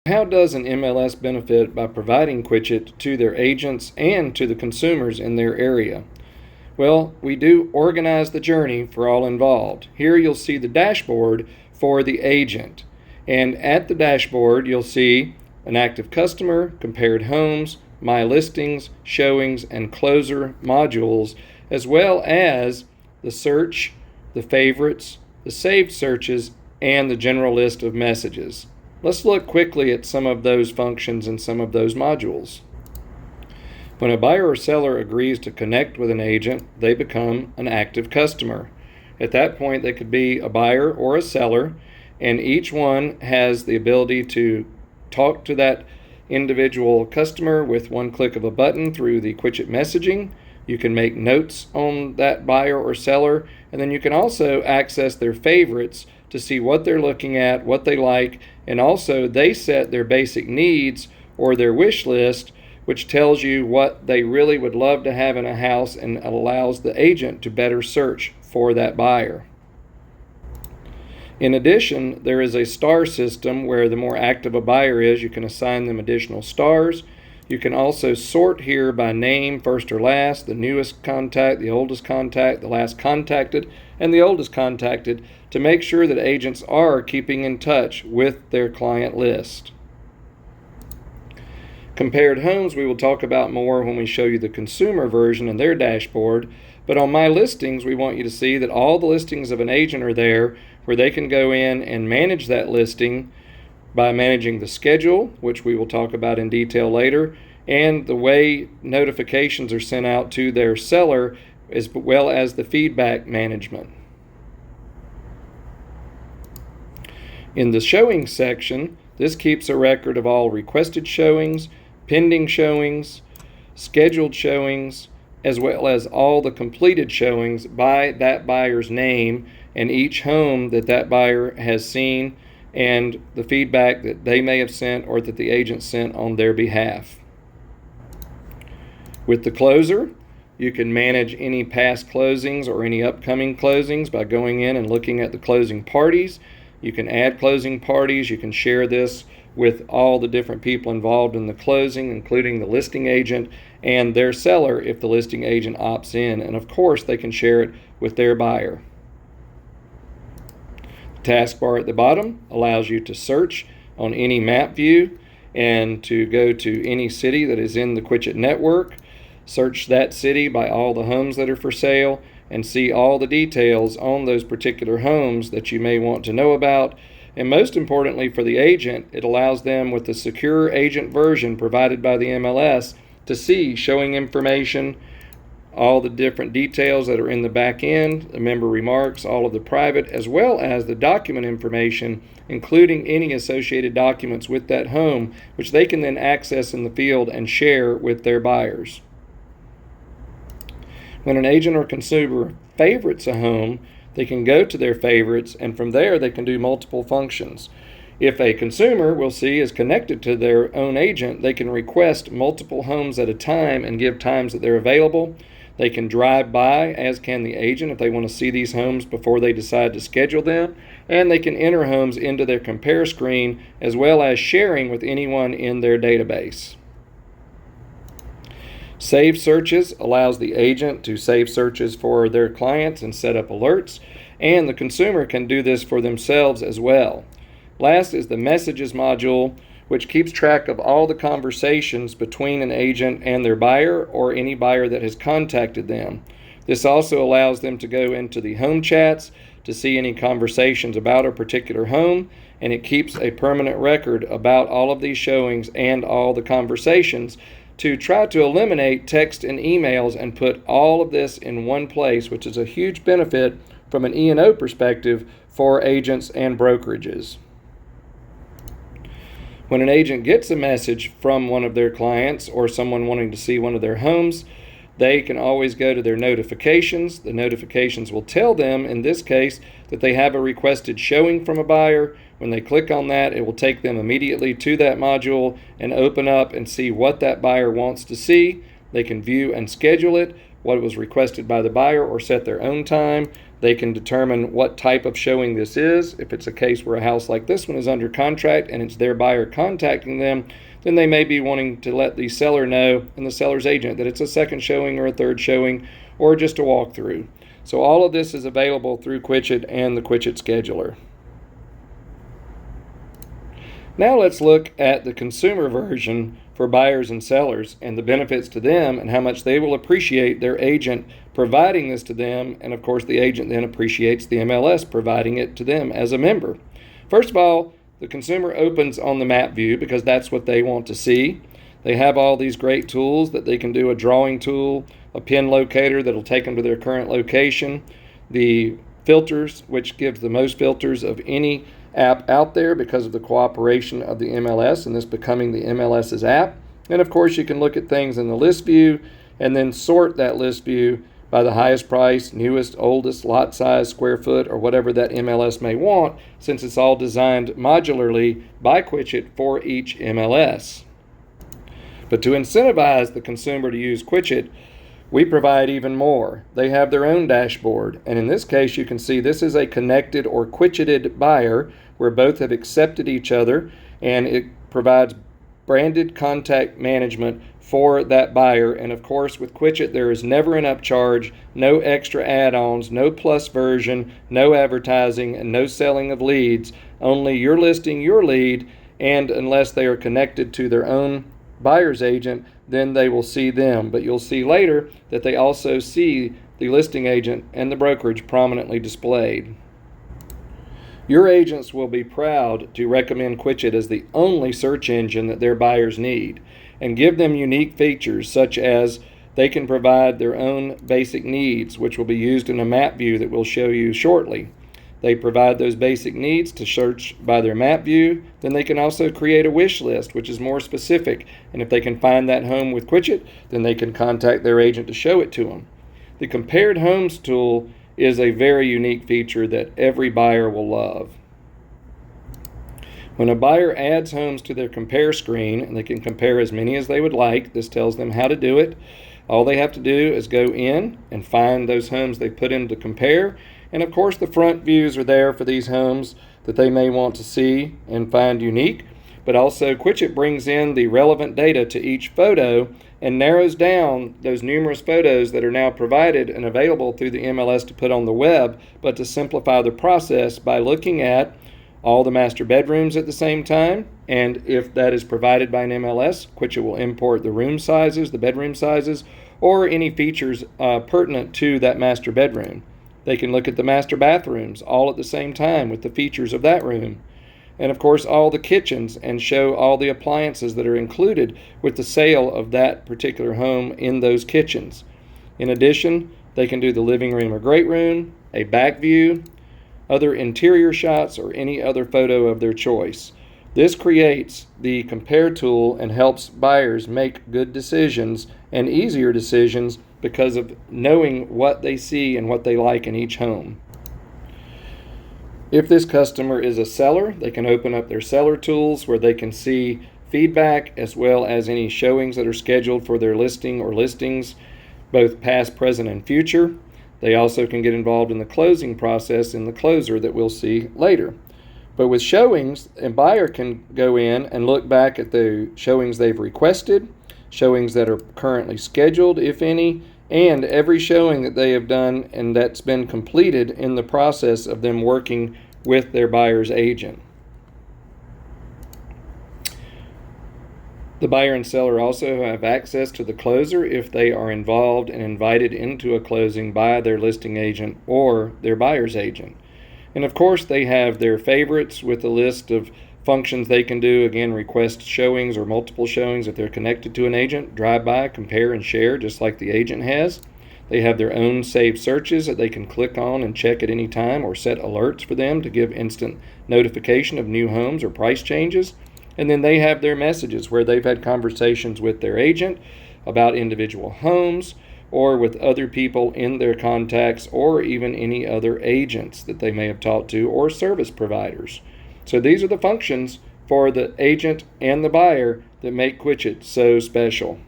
How does an MLS benefit by providing Quitchet to their agents and to the consumers in their area? Well, we do organize the journey for all involved. Here you'll see the dashboard for the agent. And at the dashboard, you'll see an active customer, compared homes, my listings, showings, and closer modules, as well as the search, the favorites, the saved searches, and the general list of messages. Let's look quickly at some of those functions and some of those modules. When a buyer or seller agrees to connect with an agent, they become an active customer. At that point, they could be a buyer or a seller, and each one has the ability to talk to that individual customer with one click of a button through the Quitchet messaging. You can make notes on that buyer or seller, and then you can also access their favorites to see what they're looking at, what they like, and also they set their basic needs or their wish list, which tells you what they really would love to have in a house and allows the agent to better search for that buyer. In addition, there is a star system where the more active a buyer is, you can assign them additional stars. You can also sort here by name, first or last, the newest contact, the oldest contact, the last contacted, and the oldest contacted to make sure that agents are keeping in touch with their client list. Compared homes we will talk about more when we show you the consumer version and their dashboard, but on my listings we want you to see that all the listings of an agent are there where they can go in and manage that listing by managing the schedule, which we will talk about in detail later, and the way notifications are sent out to their seller, as well as the feedback management. In the showing section, this keeps a record of all requested showings, pending showings, scheduled showings, as well as all the completed showings by that buyer's name and each home that that buyer has seen and the feedback that they may have sent or that the agent sent on their behalf. With the closer, you can manage any past closings or any upcoming closings by going in and looking at the closing parties. You can add closing parties. You can share this with all the different people involved in the closing, including the listing agent and their seller if the listing agent opts in. And of course, they can share it with their buyer. The taskbar at the bottom allows you to search on any map view and to go to any city that is in the Quitchet network, search that city by all the homes that are for sale, and see all the details on those particular homes that you may want to know about. And most importantly for the agent, it allows them with the secure agent version provided by the MLS to see showing information, all the different details that are in the back end, the member remarks, all of the private, as well as the document information, including any associated documents with that home, which they can then access in the field and share with their buyers. When an agent or consumer favorites a home, they can go to their favorites, and from there they can do multiple functions. If a consumer, we'll see, is connected to their own agent, they can request multiple homes at a time and give times that they're available. They can drive by, as can the agent, if they want to see these homes before they decide to schedule them. And they can enter homes into their compare screen, as well as sharing with anyone in their database. Save searches allows the agent to save searches for their clients and set up alerts, and the consumer can do this for themselves as well. Last is the messages module, which keeps track of all the conversations between an agent and their buyer or any buyer that has contacted them. This also allows them to go into the home chats to see any conversations about a particular home, and it keeps a permanent record about all of these showings and all the conversations to try to eliminate text and emails and put all of this in one place, which is a huge benefit from an E&O perspective for agents and brokerages. When an agent gets a message from one of their clients or someone wanting to see one of their homes, they can always go to their notifications. The notifications will tell them, in this case, that they have a requested showing from a buyer. When they click on that, it will take them immediately to that module and open up and see what that buyer wants to see. They can view and schedule it, what was requested by the buyer, or set their own time. They can determine what type of showing this is. If it's a case where a house like this one is under contract and it's their buyer contacting them, then they may be wanting to let the seller know and the seller's agent that it's a second showing or a third showing or just a walkthrough. So all of this is available through Quitchet and the Quitchet scheduler. Now let's look at the consumer version for buyers and sellers and the benefits to them and how much they will appreciate their agent providing this to them, and of course the agent then appreciates the MLS providing it to them as a member. First of all, the consumer opens on the map view because that's what they want to see. They have all these great tools that they can do: a drawing tool, a pin locator that'll take them to their current location, the filters, which gives the most filters of any app out there because of the cooperation of the MLS and this becoming the MLS's app. And of course you can look at things in the list view and then sort that list view by the highest price, newest, oldest, lot size, square foot, or whatever that MLS may want, since it's all designed modularly by Quitchet for each MLS. But to incentivize the consumer to use Quitchet, we provide even more. They have their own dashboard, and in this case you can see this is a connected or Quitcheted buyer where both have accepted each other, and it provides branded contact management for that buyer. And of course with Quitchet there is never an upcharge, no extra add-ons, no plus version, no advertising, and no selling of leads. Only you're listing your lead, and unless they are connected to their own buyer's agent, then they will see them. But you'll see later that they also see the listing agent and the brokerage prominently displayed. Your agents will be proud to recommend Quitchet as the only search engine that their buyers need, and give them unique features such as they can provide their own basic needs, which will be used in a map view that we'll show you shortly. They provide those basic needs to search by their map view. Then they can also create a wish list, which is more specific. And if they can find that home with Quitchet, then they can contact their agent to show it to them. The Compared Homes tool is a very unique feature that every buyer will love. When a buyer adds homes to their compare screen, and they can compare as many as they would like, this tells them how to do it. All they have to do is go in and find those homes they put in to compare. And of course the front views are there for these homes that they may want to see and find unique. But also Quitchet brings in the relevant data to each photo and narrows down those numerous photos that are now provided and available through the MLS to put on the web, but to simplify the process by looking at all the master bedrooms at the same time. And if that is provided by an MLS, Quitchet will import the room sizes, the bedroom sizes, or any features pertinent to that master bedroom. They can look at the master bathrooms all at the same time with the features of that room. And of course all the kitchens, and show all the appliances that are included with the sale of that particular home in those kitchens. In addition, they can do the living room or great room, a back view, other interior shots, or any other photo of their choice. This creates the compare tool and helps buyers make good decisions and easier decisions because of knowing what they see and what they like in each home. If this customer is a seller, they can open up their seller tools where they can see feedback as well as any showings that are scheduled for their listing or listings, both past, present, and future. They also can get involved in the closing process in the closer that we'll see later. But with showings, a buyer can go in and look back at the showings they've requested, showings that are currently scheduled, if any, and every showing that they have done and that's been completed in the process of them working with their buyer's agent. The buyer and seller also have access to the closer if they are involved and invited into a closing by their listing agent or their buyer's agent. And of course they have their favorites with a list of functions they can do. Again, request showings or multiple showings if they're connected to an agent, drive by, compare, and share just like the agent has. They have their own saved searches that they can click on and check at any time, or set alerts for them to give instant notification of new homes or price changes. And then they have their messages where they've had conversations with their agent about individual homes, or with other people in their contacts, or even any other agents that they may have talked to, or service providers. So these are the functions for the agent and the buyer that make Quitchet so special.